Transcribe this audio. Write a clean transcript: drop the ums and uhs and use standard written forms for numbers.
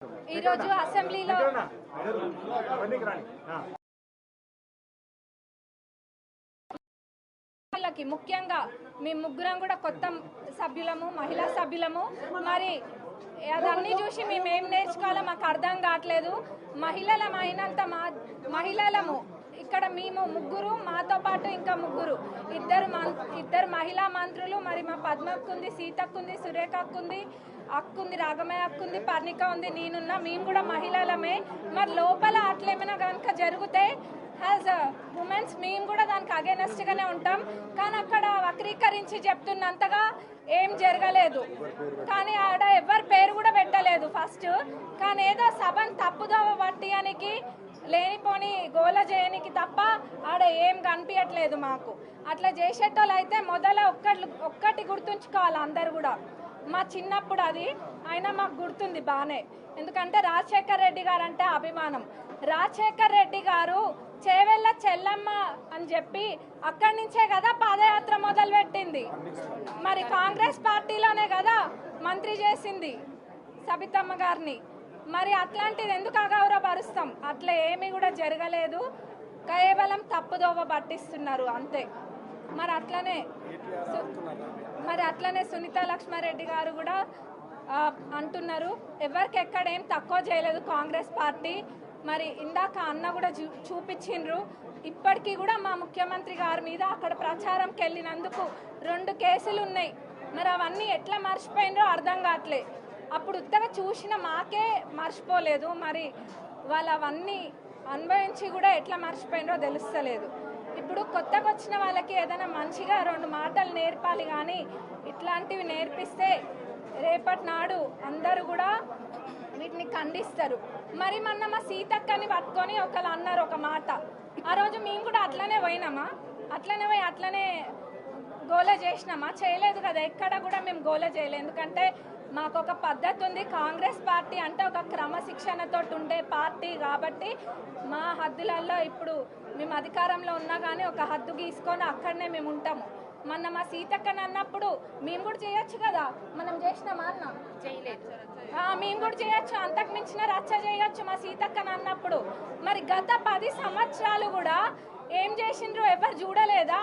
అసెంబ్లీలో ముఖ్యంగా మేము ముగ్గురం కూడా కొత్త సభ్యులము, మహిళా సభ్యులము. మరి అదన్నీ చూసి మేము ఏం నేర్చుకోవాలో మాకు అర్థం కావట్లేదు. మహిళలము ఇక్కడ మేము ముగ్గురు, మాతో పాటు ఇంకా ముగ్గురు, ఇద్దరు మహిళా మంత్రులు. మరి మా పద్మక్కుంది, సీతక్కుంది, సురేఖక్కుంది, అక్కుంది, రాగమయ్య అక్కుంది, పర్ణిక ఉంది, నేనున్నా. మేము కూడా మహిళలమే. మరి లోపల అట్లేమైనా కనుక జరిగితే యాజ్ ఉమెన్స్ మేము కూడా దానికి అగేనెస్ట్గానే ఉంటాం. కానీ అక్కడ వక్రీకరించి చెప్తున్నంతగా ఏం జరగలేదు. కానీ ఆడ ఎవరి పేరు కూడా పెట్టలేదు ఫస్ట్. కానీ ఏదో సభను తప్పుదోవ పట్టియానికి, లేనిపోని గోల చేయనికి తప్ప ఆడ ఏం కనిపించట్లేదు మాకు. అట్లా చేసేటోళ్ళు అయితే ఒక్కటి గుర్తుంచుకోవాలి అందరు కూడా. మా చిన్నప్పుడు అది అయినా మాకు గుర్తుంది బాగానే. ఎందుకంటే రాజశేఖర్ రెడ్డి గారు అంటే అభిమానం. రాజశేఖర్ రెడ్డి గారు చేవెళ్ళ చెల్లమ్మ అని చెప్పి అక్కడి నుంచే కదా పాదయాత్ర మొదలుపెట్టింది. మరి కాంగ్రెస్ పార్టీలోనే కదా మంత్రి చేసింది సబితమ్మ గారిని. మరి అట్లాంటిది ఎందుకు అగౌరవపరుస్తాం? అట్లా ఏమీ కూడా జరగలేదు. కేవలం తప్పుదోవ పట్టిస్తున్నారు అంతే. మరి అట్లనే సునీతా లక్ష్మారెడ్డి గారు కూడా అంటున్నారు ఎవరికి ఎక్కడేం తక్కువ చేయలేదు కాంగ్రెస్ పార్టీ. మరి ఇందాక అన్న కూడా చూపించిండ్రు. ఇప్పటికీ కూడా మా ముఖ్యమంత్రి గారి మీద అక్కడ ప్రచారంకి వెళ్ళినందుకు 2 కేసులు ఉన్నాయి. మరి అవన్నీ ఎట్లా మర్చిపోయినరో అర్థం కావట్లే. అప్పుడు ఉత్తగా చూసిన మాకే మర్చిపోలేదు. మరి వాళ్ళు అవన్నీ అనుభవించి కూడా ఎట్లా మర్చిపోయినరో తెలుస్తలేదు. ఇప్పుడు కొత్తగా వచ్చిన వాళ్ళకి ఏదైనా మంచిగా 2 మాటలు నేర్పాలి. కానీ ఇట్లాంటివి నేర్పిస్తే రేపటి నాడు అందరూ కూడా వీటిని ఖండిస్తారు. మరి మొన్న మా సీతక్కని పట్టుకొని ఒకళ్ళు అన్నారు ఒక మాట. ఆ రోజు మేము కూడా అట్లనే పోయినామా? అట్లనే పోయి అట్లనే గోల చేసినామా? చేయలేదు కదా. ఎక్కడ కూడా మేము గోల చేయలేదు. ఎందుకంటే మాకు ఒక పద్ధతి ఉంది. కాంగ్రెస్ పార్టీ అంటే ఒక క్రమశిక్షణతో ఉండే పార్టీ కాబట్టి మా హద్దులలో ఇప్పుడు మేము అధికారంలో ఉన్నా కానీ ఒక హద్దు గీసుకొని అక్కడనే మేము ఉంటాము. మొన్న మా సీతక్కని అన్నప్పుడు మేము కూడా చేయొచ్చు కదా. మనం చేసినామా అన్న? చేయలేదు. మేము కూడా చేయొచ్చు, అంతకు మించిన రచ్చ చేయొచ్చు మా సీతక్కని అన్నప్పుడు. మరి గత 10 సంవత్సరాలు కూడా ఏం చేసిండ్రు ఎవరు చూడలేదా?